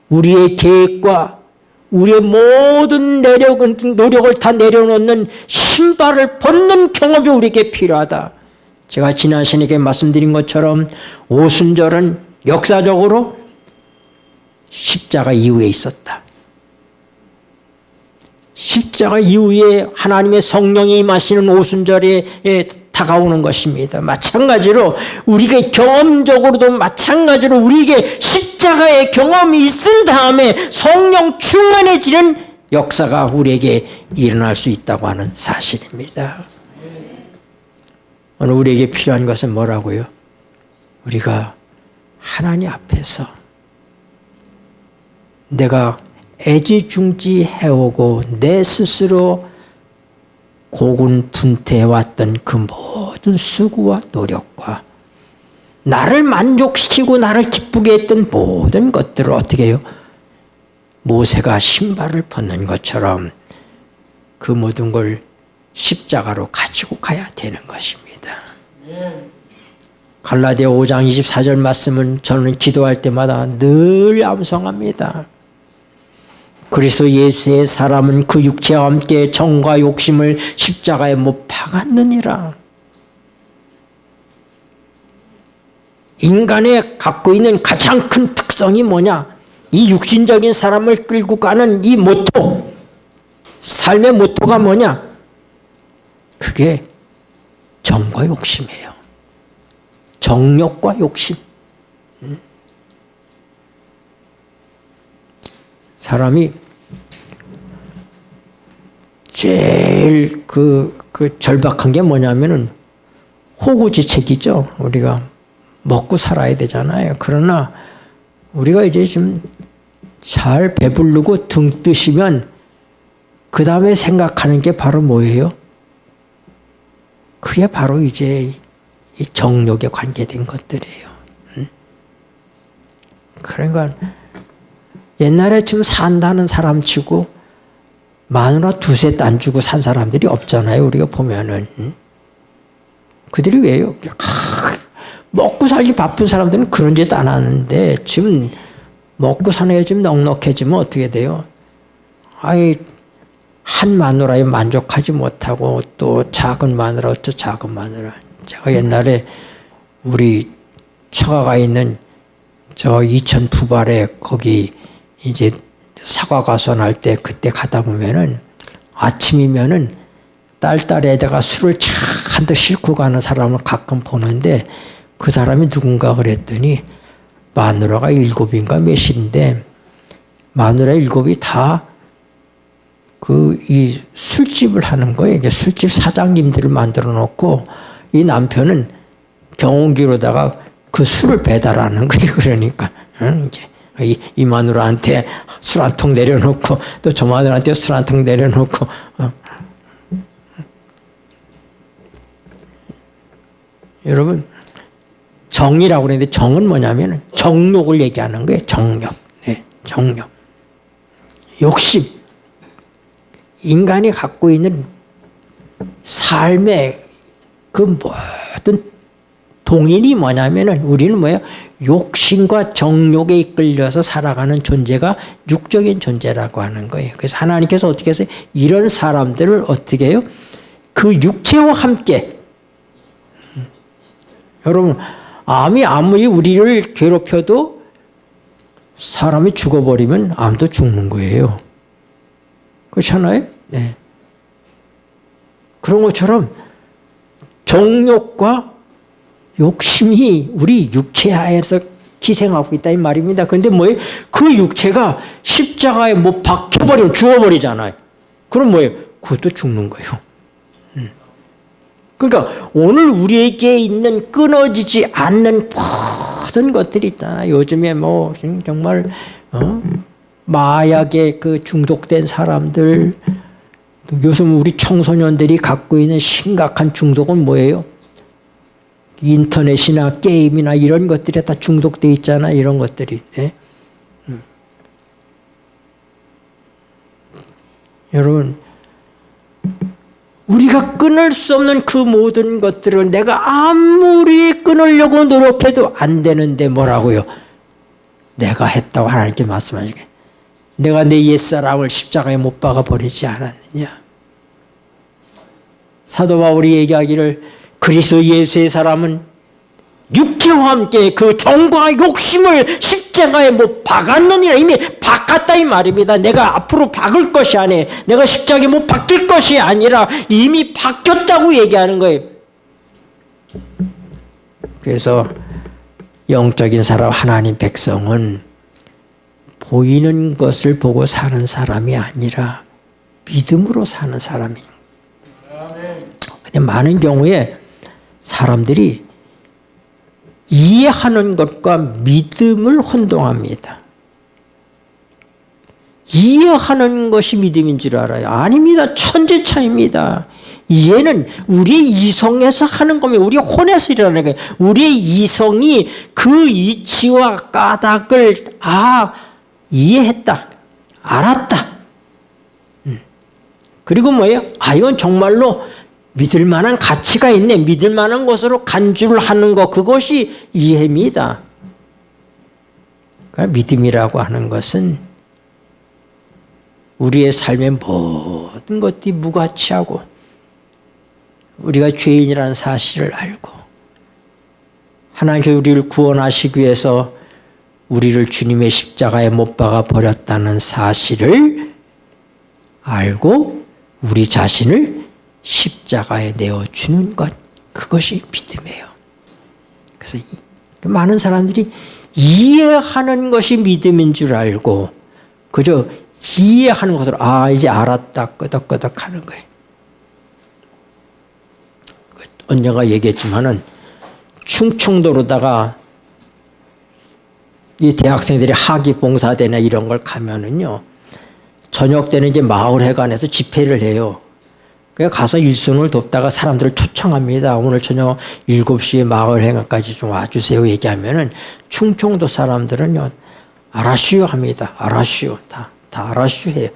우리의 계획과 우리의 모든 노력을 다 내려놓는 신발을 벗는 경험이 우리에게 필요하다. 제가 지난 시간에 말씀드린 것처럼 오순절은 역사적으로 십자가 이후에 있었다. 십자가 이후에 하나님의 성령이 임하시는 오순절에 다가오는 것입니다. 마찬가지로 우리가 경험적으로도 마찬가지로 우리에게 십자가의 경험이 있은 다음에 성령 충만해지는 역사가 우리에게 일어날 수 있다고 하는 사실입니다. 오늘 우리에게 필요한 것은 뭐라고요? 우리가 하나님 앞에서 내가 애지중지해오고 내 스스로 고군분투해왔던 그 모든 수고와 노력과 나를 만족시키고 나를 기쁘게 했던 모든 것들을 어떻게 해요? 모세가 신발을 벗는 것처럼 그 모든 걸 십자가로 가지고 가야 되는 것입니다. 갈라디아 5장 24절 말씀은 저는 기도할 때마다 늘 암송합니다. 그리스도 예수의 사람은 그 육체와 함께 정과 욕심을 십자가에 못 박았느니라. 인간의 갖고 있는 가장 큰 특성이 뭐냐? 이 육신적인 사람을 끌고 가는 이 모토, 삶의 모토가 뭐냐? 그게 정과 욕심이에요. 정욕과 욕심. 사람이 제일 그 절박한 게 뭐냐면은 호구지책이죠. 우리가 먹고 살아야 되잖아요. 그러나 우리가 이제 좀 잘 배부르고 등 뜨시면 그 다음에 생각하는 게 바로 뭐예요? 그게 바로 이제 이 정욕에 관계된 것들이에요. 그러니까 옛날에 지금 산다는 사람 치고 마누라 두세 딴 주고 산 사람들이 없잖아요. 우리가 보면은. 그들이 왜요? 먹고 살기 바쁜 사람들은 그런 짓 안 하는데 지금 먹고 사는 게 좀 넉넉해지면 어떻게 돼요? 아이, 한 마누라에 만족하지 못하고 또 작은 마누라, 또 작은 마누라. 제가 옛날에 우리 처가가 있는 저 이천 부발에 거기 이제 사과가선 할 때 그때 가다 보면은 아침이면은 딸에다가 술을 잔뜩 싣고 가는 사람을 가끔 보는데 그 사람이 누군가 그랬더니 마누라가 7인가 몇인데 마누라 7이 다 이 술집을 하는 거예요. 이게 술집 사장님들을 만들어 놓고 이 남편은 경운기로다가 그 술을 배달하는 거예요. 그러니까 이제 이 마누라한테 술 한 통 내려놓고 또 저 마누라한테 술 한 통 내려놓고 여러분 정이라고 그러는데 정은 뭐냐면 정욕을 얘기하는 거예요. 정욕. 네, 정욕. 욕심. 인간이 갖고 있는 삶의 그 모든 동인이 뭐냐면은 우리는 뭐예요? 욕심과 정욕에 이끌려서 살아가는 존재가 육적인 존재라고 하는 거예요. 그래서 하나님께서 어떻게 해서 이런 사람들을 어떻게 해요? 그 육체와 함께 여러분 암이 아무리 우리를 괴롭혀도 사람이 죽어버리면 암도 죽는 거예요. 그렇잖아요? 네. 그런 것처럼 정욕과 욕심이 우리 육체하에서 기생하고 있다 이 말입니다. 그런데 뭐예요? 그 육체가 십자가에 못 박혀버리면 죽어버리잖아요. 그럼 뭐예요? 그것도 죽는 거예요. 그러니까 오늘 우리에게 있는 끊어지지 않는 모든 것들이 있잖아요. 요즘에 뭐 정말 마약에 그 중독된 사람들, 요즘 우리 청소년들이 갖고 있는 심각한 중독은 뭐예요? 인터넷이나 게임이나 이런 것들에 다 중독돼 있잖아. 이런 것들이. 네? 여러분 우리가 끊을 수 없는 그 모든 것들을 내가 아무리 끊으려고 노력해도 안 되는데 뭐라고요? 내가 했다고 하나님께 말씀하시게. 내가 내 옛사람을 십자가에 못 박아 버리지 않았느냐. 사도 바울이 얘기하기를 그리스도 예수의 사람은 육체와 함께 그 정과 욕심을 십자가에 못 박았느니라. 이미 박았다 이 말입니다. 내가 앞으로 박을 것이 아니에요. 내가 십자가에 못 박힐 것이 아니라 이미 박혔다고 얘기하는 거예요. 그래서 영적인 사람 하나님 백성은 보이는 것을 보고 사는 사람이 아니라 믿음으로 사는 사람입니다. 근데 많은 경우에 사람들이 이해하는 것과 믿음을 혼동합니다. 이해하는 것이 믿음인 줄 알아요. 아닙니다. 천재 차이입니다. 이해는 우리의 이성에서 하는 겁니다. 우리 혼에서 일어나는 거예요. 우리의 이성이 그 이치와 까닭을 이해했다. 알았다. 그리고 뭐예요? 이건 정말로 믿을 만한 가치가 있네. 믿을 만한 것으로 간주를 하는 것. 그것이 이해입니다. 그러니까 믿음이라고 하는 것은 우리의 삶의 모든 것들이 무가치하고 우리가 죄인이라는 사실을 알고 하나님께서 우리를 구원하시기 위해서 우리를 주님의 십자가에 못 박아 버렸다는 사실을 알고 우리 자신을 십자가에 내어주는 것, 그것이 믿음이에요. 그래서 많은 사람들이 이해하는 것이 믿음인 줄 알고 그저 이해하는 것으로 이제 알았다 끄덕끄덕 하는 거예요. 언젠가 얘기했지만은 충청도로다가 이 대학생들이 학위 봉사대나 이런 걸 가면은요, 저녁 때는 이제 마을회관에서 집회를 해요. 그래서 가서 일손을 돕다가 사람들을 초청합니다. 오늘 저녁 7시에 마을회관까지 좀 와주세요. 얘기하면은 충청도 사람들은요, 알았슈 합니다. 알았슈. 다 알았슈 해요.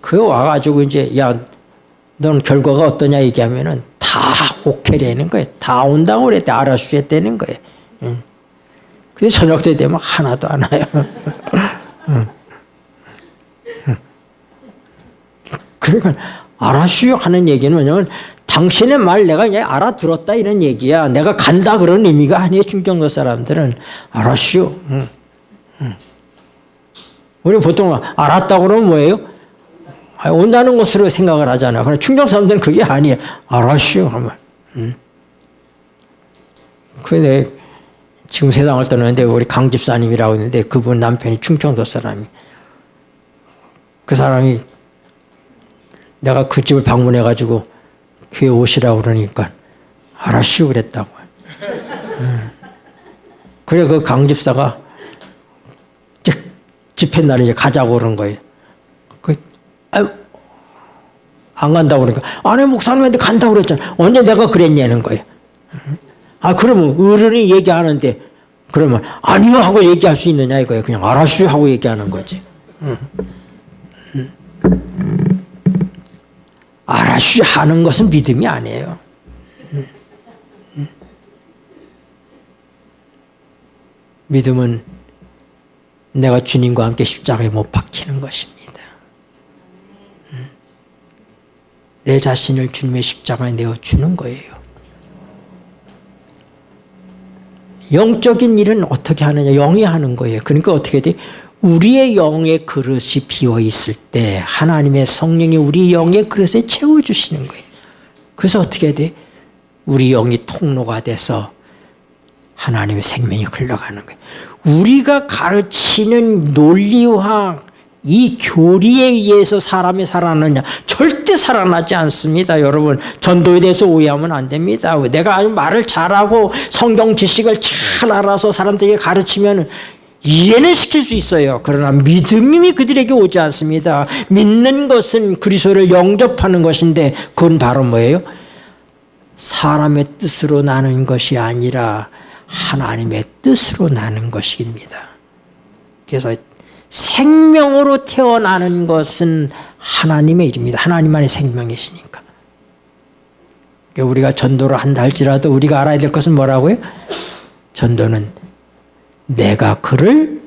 그 와가지고 이제, 넌 결과가 어떠냐 얘기하면은 다 오케이라는 거예요. 다 온다고 그랬대. 알았슈 했다는 거예요. 그래서 저녁 때 되면 하나도 안 와요. 그러니까 알았슈 하는 얘기는 뭐냐면 당신의 말 내가 그냥 알아들었다 이런 얘기야. 내가 간다 그런 의미가 아니에요. 충청도 사람들은 알았슈. 우리 보통 알았다고 그러면 뭐예요? 온다는 것으로 생각을 하잖아. 그러나 충청 사람들은 그게 아니에요. 알았슈 하면. 그래 지금 세상을 떠나는데 우리 강 집사님이라고 있는데 그분 남편이 충청도 사람이. 그 사람이 내가 그 집을 방문해가지고 교회 오시라고 그러니까 알았슈 그랬다고. 그래 그 강 집사가 집회 날에 이제 가자고 그런 거예요. 안 간다고 그러니까 아니 목사님한테 간다고 그랬잖아. 언제 내가 그랬냐는 거예요. 그러면 어른이 얘기하는데 그러면 아니요 하고 얘기할 수 있느냐 이거예요. 그냥 알았슈 하고 얘기하는 거지. 알았슈 하는 것은 믿음이 아니에요. 믿음은 내가 주님과 함께 십자가에 못 박히는 것입니다. 내 자신을 주님의 십자가에 내어주는 거예요. 영적인 일은 어떻게 하느냐? 영이 하는 거예요. 그러니까 어떻게 돼? 우리의 영의 그릇이 비어 있을 때 하나님의 성령이 우리 영의 그릇에 채워주시는 거예요. 그래서 어떻게 돼? 우리 영이 통로가 돼서 하나님의 생명이 흘러가는 거예요. 우리가 가르치는 논리와 이 교리에 의해서 사람이 살아나느냐? 절대 살아나지 않습니다. 여러분 전도에 대해서 오해하면 안 됩니다. 내가 아주 말을 잘하고 성경 지식을 잘 알아서 사람들에게 가르치면 이해는 시킬 수 있어요. 그러나 믿음이 그들에게 오지 않습니다. 믿는 것은 그리스도를 영접하는 것인데 그건 바로 뭐예요? 사람의 뜻으로 나는 것이 아니라 하나님의 뜻으로 나는 것입니다. 그래서 생명으로 태어나는 것은 하나님의 일입니다. 하나님만의 생명이시니까. 우리가 전도를 한다 할지라도 우리가 알아야 될 것은 뭐라고요? 전도는 내가 그를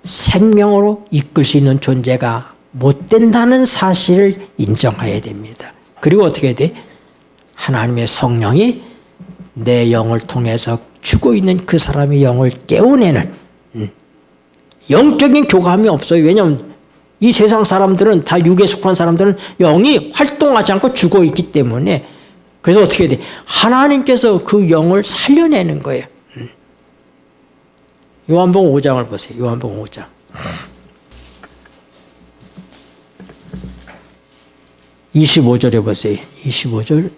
생명으로 이끌 수 있는 존재가 못 된다는 사실을 인정해야 됩니다. 그리고 어떻게 해야 돼? 하나님의 성령이 내 영을 통해서 죽어 있는 그 사람의 영을 깨워내는 영적인 교감이 없어요. 왜냐하면 이 세상 사람들은 다 육에 속한 사람들은 영이 활동하지 않고 죽어 있기 때문에 그래서 어떻게 해야 돼? 하나님께서 그 영을 살려내는 거예요. 요한복음 5장을 보세요. 요한복음 5장. (25절에) 보세요. 25절.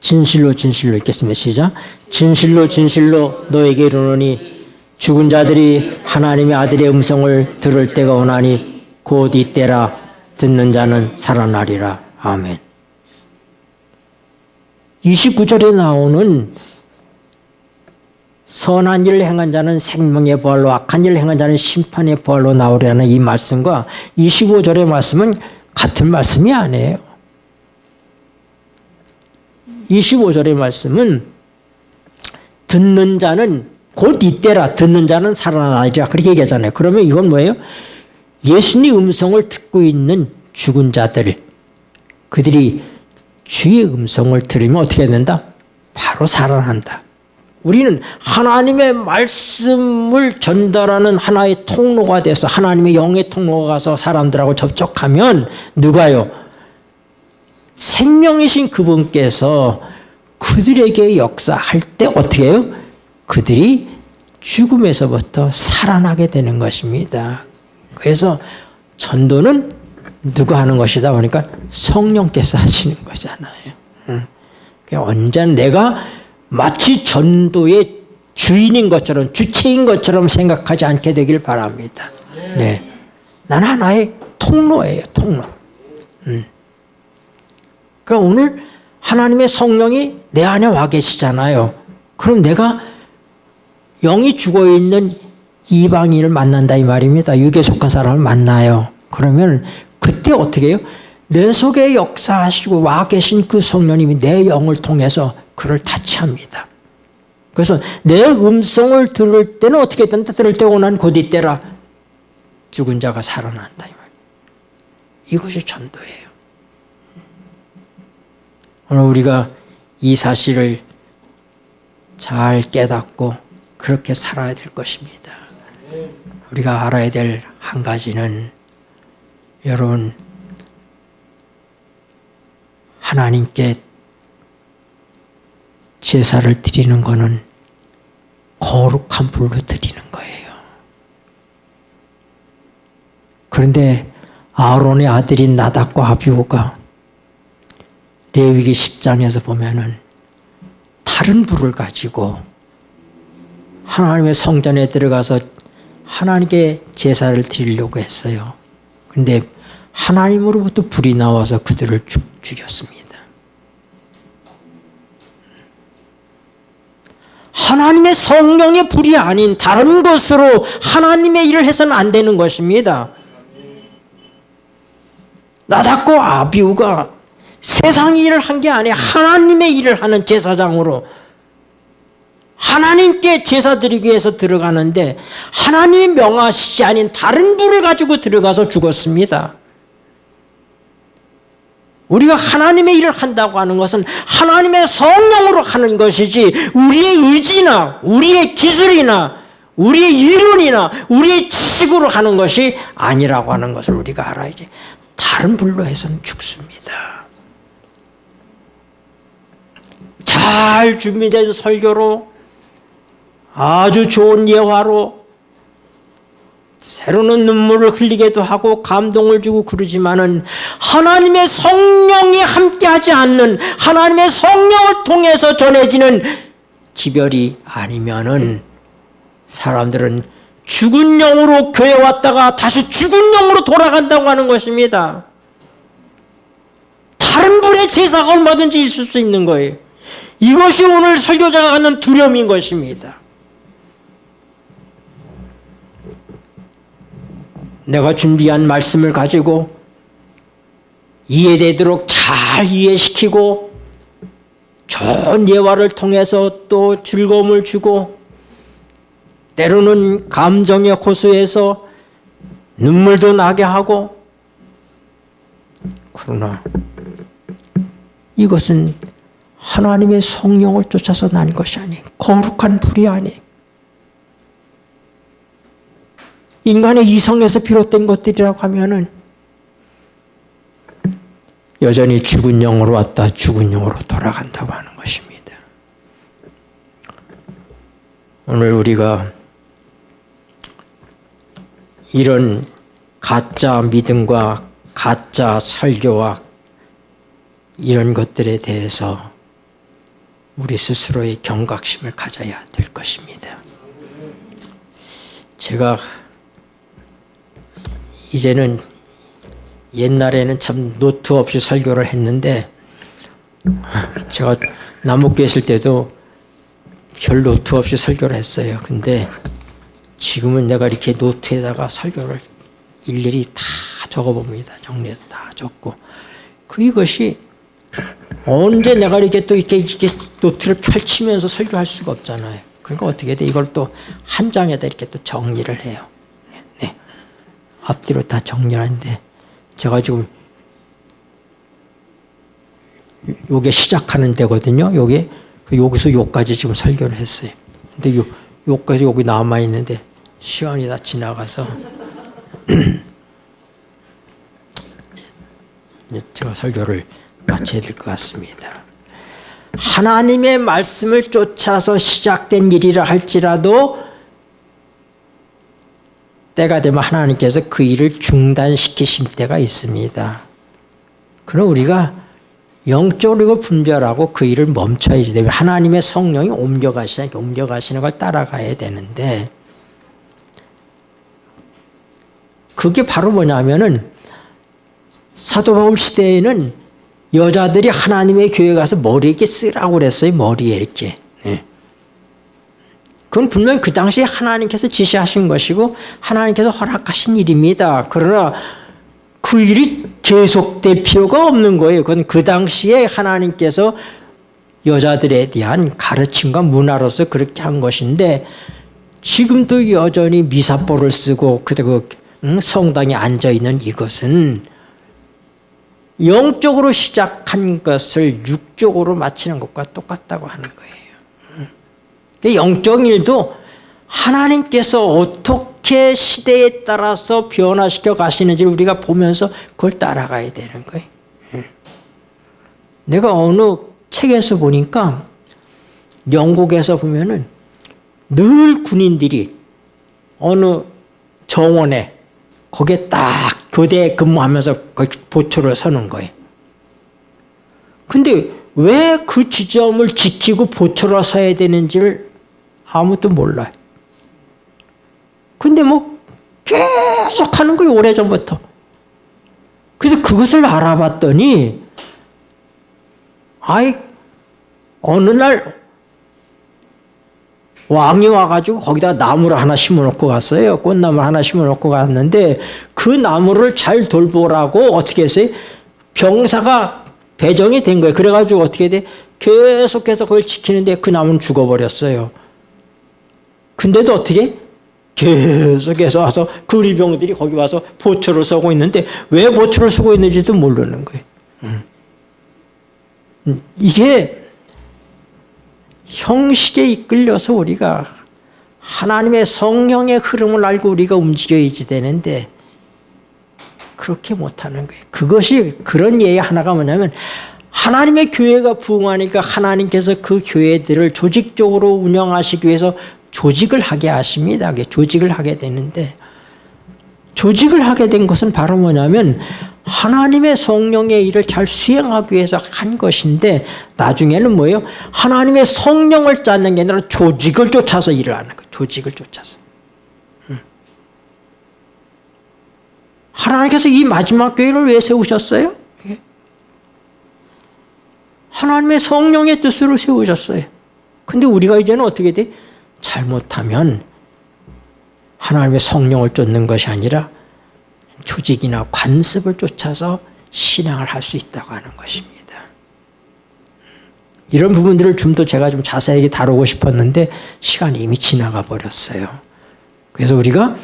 진실로 진실로 읽겠습니다. 시작. 진실로 진실로 너에게 이르노니 죽은 자들이 하나님의 아들의 음성을 들을 때가 오나니 곧 이때라. 듣는 자는 살아나리라. 아멘. 29절에 나오는 선한 일을 행한 자는 생명의 부활로 악한 일을 행한 자는 심판의 부활로 나오려는 이 말씀과 25절의 말씀은 같은 말씀이 아니에요. 25절의 말씀은 듣는 자는 곧 이때라. 듣는 자는 살아나리라. 그렇게 얘기하잖아요. 그러면 이건 뭐예요? 예수님 음성을 듣고 있는 죽은 자들, 그들이 주의 음성을 들으면 어떻게 된다? 바로 살아난다. 우리는 하나님의 말씀을 전달하는 하나의 통로가 돼서 하나님의 영의 통로가 가서 사람들하고 접촉하면 누가요? 생명이신 그분께서 그들에게 역사할 때 어떻게 해요? 그들이 죽음에서부터 살아나게 되는 것입니다. 그래서 전도는 누가 하는 것이다 보니까 성령께서 하시는 거잖아요. 언제나 내가 마치 전도의 주인인 것처럼 주체인 것처럼 생각하지 않게 되길 바랍니다. 네, 난 하나의 통로예요. 통로. 그러니까 오늘 하나님의 성령이 내 안에 와 계시잖아요. 그럼 내가 영이 죽어있는 이방인을 만난다 이 말입니다. 육에 속한 사람을 만나요. 그러면 그때 어떻게 해요? 내 속에 역사하시고 와 계신 그 성령님이 내 영을 통해서 그를 타치합니다. 그래서 내 음성을 들을 때는 어떻게 된다? 들을 때 오난 곧 이때라. 죽은 자가 살아난다 이 말. 이것이 전도예요. 오늘 우리가 이 사실을 잘 깨닫고 그렇게 살아야 될 것입니다. 우리가 알아야 될 한 가지는 여러분, 하나님께 제사를 드리는 것은 거룩한 불로 드리는 거예요. 그런데 아론의 아들인 나답과 아비후가 레위기 10장에서 보면은 다른 불을 가지고 하나님의 성전에 들어가서 하나님께 제사를 드리려고 했어요. 그런데 하나님으로부터 불이 나와서 그들을 죽였습니다. 하나님의 성령의 불이 아닌 다른 것으로 하나님의 일을 해서는 안 되는 것입니다. 나답과 아비후가 세상 일을 한 게 아니라 하나님의 일을 하는 제사장으로 하나님께 제사 드리기 위해서 들어가는데 하나님이 명하시지 않은 다른 불을 가지고 들어가서 죽었습니다. 우리가 하나님의 일을 한다고 하는 것은 하나님의 성령으로 하는 것이지 우리의 의지나 우리의 기술이나 우리의 이론이나 우리의 지식으로 하는 것이 아니라고 하는 것을 우리가 알아야지. 다른 불로 해서는 죽습니다. 잘 준비된 설교로 아주 좋은 예화로 때로는 눈물을 흘리게도 하고 감동을 주고 그러지만은 하나님의 성령이 함께하지 않는 하나님의 성령을 통해서 전해지는 기별이 아니면은 사람들은 죽은 영으로 교회 왔다가 다시 죽은 영으로 돌아간다고 하는 것입니다. 다른 불의 제사가 얼마든지 있을 수 있는 거예요. 이것이 오늘 설교자가 갖는 두려움인 것입니다. 내가 준비한 말씀을 가지고 이해되도록 잘 이해시키고 좋은 예화를 통해서 또 즐거움을 주고 때로는 감정에 호소해서 눈물도 나게 하고, 그러나 이것은 하나님의 성령을 쫓아서 난 것이 아니에요. 거룩한 불이 아니에요. 인간의 이성에서 비롯된 것들이라고 하면은 여전히 죽은 영으로 왔다 죽은 영으로 돌아간다고 하는 것입니다. 오늘 우리가 이런 가짜 믿음과 가짜 설교와 이런 것들에 대해서 우리 스스로의 경각심을 가져야 될 것입니다. 제가 이제는 옛날에는 참 노트 없이 설교를 했는데, 제가 남북교에 있을 때도 별 노트 없이 설교를 했어요. 근데 지금은 내가 이렇게 노트에다가 설교를 일일이 다 적어봅니다. 정리해서 다 적고. 이것이 언제 내가 이렇게 또 이렇게 노트를 펼치면서 설교할 수가 없잖아요. 그러니까 어떻게 돼? 이걸 또 한 장에다 이렇게 또 정리를 해요. 네. 앞뒤로 다 정리하는데, 제가 지금 요게 시작하는 데거든요. 여기서 요까지 지금 설교를 했어요. 근데 요까지 여기 남아 있는데 시간이 다 지나가서 제가 설교를 마쳐야 될 것 같습니다. 하나님의 말씀을 쫓아서 시작된 일이라 할지라도 때가 되면 하나님께서 그 일을 중단시키실 때가 있습니다. 그럼 우리가 영적으로 분별하고 그 일을 멈춰야지 돼요. 하나님의 성령이 옮겨가시는 걸 따라가야 되는데, 그게 바로 뭐냐면은 사도 바울 시대에는 여자들이 하나님의 교회 가서 머리에 이렇게 쓰라고 그랬어요. 머리에 이렇게. 네. 그건 분명히 그 당시에 하나님께서 지시하신 것이고 하나님께서 허락하신 일입니다. 그러나 그 일이 계속될 필요가 없는 거예요. 그건 그 당시에 하나님께서 여자들에 대한 가르침과 문화로서 그렇게 한 것인데, 지금도 여전히 미사포를 쓰고 성당에 앉아있는 이것은 영적으로 시작한 것을 육적으로 마치는 것과 똑같다고 하는 거예요. 영적 일도 하나님께서 어떻게 시대에 따라서 변화시켜 가시는지를 우리가 보면서 그걸 따라가야 되는 거예요. 내가 어느 책에서 보니까 영국에서 보면은 늘 군인들이 어느 정원에 거기에 딱 교대에 근무하면서 보초를 서는 거예요. 근데 왜 그 지점을 지키고 보초를 서야 되는지를 아무도 몰라요. 근데 계속 하는 거예요, 오래전부터. 그래서 그것을 알아봤더니, 어느 날 왕이 와가지고 거기다 나무를 하나 심어놓고 갔어요. 꽃나무를 하나 심어놓고 갔는데, 그 나무를 잘 돌보라고 어떻게 했어요? 병사가 배정이 된 거예요. 그래가지고 어떻게 돼? 계속해서 그걸 지키는데 그 나무는 죽어버렸어요. 근데도 어떻게? 계속해서 와서 그리병들이 거기 와서 보초를 서고 있는데 왜 보초를 서고 있는지도 모르는 거예요. 이게 형식에 이끌려서 우리가 하나님의 성령의 흐름을 알고 우리가 움직여야지 되는데 그렇게 못하는 거예요. 그것이 그런 예의 하나가 뭐냐면 하나님의 교회가 부흥하니까 하나님께서 그 교회들을 조직적으로 운영하시기 위해서 조직을 하게 하십니다. 조직을 하게 되는데 조직을 하게 된 것은 바로 뭐냐면 하나님의 성령의 일을 잘 수행하기 위해서 한 것인데 나중에는 뭐예요? 하나님의 성령을 찾는 게 아니라 조직을 쫓아서 일을 하는 거예요. 조직을 쫓아서. 하나님께서 이 마지막 교회를 왜 세우셨어요? 하나님의 성령의 뜻으로 세우셨어요. 근데 우리가 이제는 어떻게 돼? 잘못하면 하나님의 성령을 쫓는 것이 아니라 조직이나 관습을 쫓아서 신앙을 할 수 있다고 하는 것입니다. 이런 부분들을 좀 더 제가 좀 자세하게 다루고 싶었는데 시간이 이미 지나가 버렸어요. 그래서 우리가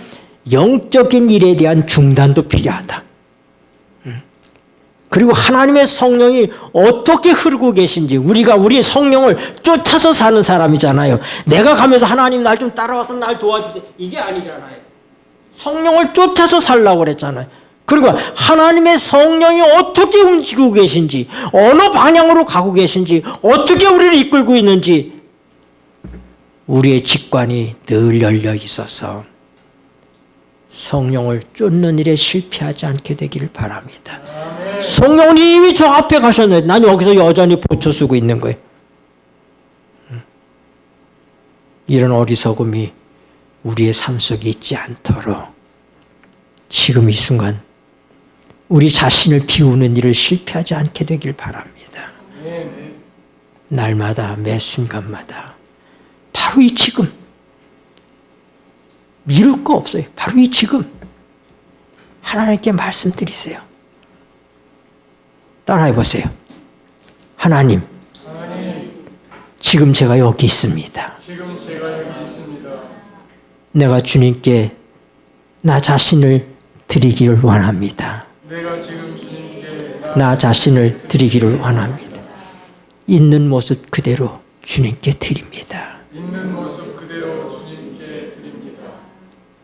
영적인 일에 대한 중단도 필요하다. 그리고 하나님의 성령이 어떻게 흐르고 계신지, 우리 성령을 쫓아서 사는 사람이잖아요. 내가 가면서 하나님 날 좀 따라와서 날 도와주세요, 이게 아니잖아요. 성령을 쫓아서 살라고 그랬잖아요. 그리고 하나님의 성령이 어떻게 움직이고 계신지, 어느 방향으로 가고 계신지, 어떻게 우리를 이끌고 있는지 우리의 직관이 늘 열려 있어서 성령을 쫓는 일에 실패하지 않게 되기를 바랍니다. 성령은 이미 저 앞에 가셨는데 난 여기서 여전히 보초 쓰고 있는 거예요. 이런 어리석음이 우리의 삶 속에 있지 않도록 지금 이 순간 우리 자신을 비우는 일을 실패하지 않게 되길 바랍니다. 날마다 매 순간마다 바로 이 지금, 미룰 거 없어요. 바로 이 지금 하나님께 말씀드리세요. 따라해 보세요. 하나님, 지금 제가 여기 있습니다. 내가 주님께 나 자신을 드리기를 원합니다. 나 자신을 드리기를 원합니다. 있는 모습 그대로 주님께 드립니다.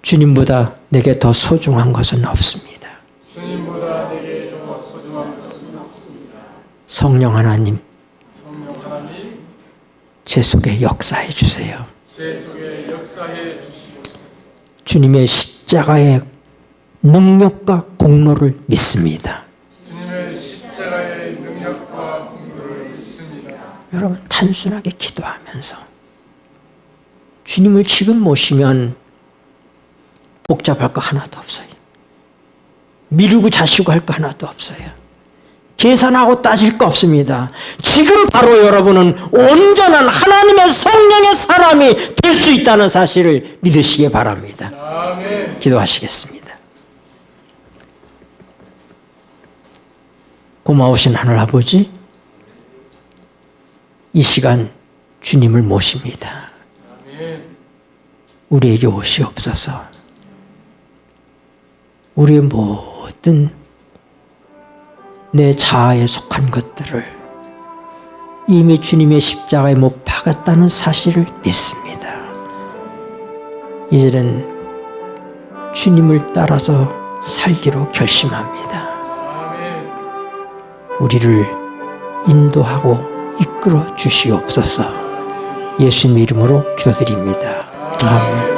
주님보다 내게 더 소중한 것은 없습니다. 성령 하나님, 제 속에 역사해 주세요. 주님의 십자가의 능력과 공로를 믿습니다. 여러분, 단순하게 기도하면서 주님을 지금 모시면 복잡할 거 하나도 없어요. 미루고 자시고 할 거 하나도 없어요. 계산하고 따질 거 없습니다. 지금 바로 여러분은 온전한 하나님의 성령의 사람이 될 수 있다는 사실을 믿으시기 바랍니다. 아멘. 기도하시겠습니다. 고마우신 하늘아버지, 이 시간 주님을 모십니다. 우리에게 오시옵소서. 우리의 모든 내 자아에 속한 것들을 이미 주님의 십자가에 못 박았다는 사실을 믿습니다. 이제는 주님을 따라서 살기로 결심합니다. 우리를 인도하고 이끌어 주시옵소서. 예수님의 이름으로 기도드립니다. 아멘.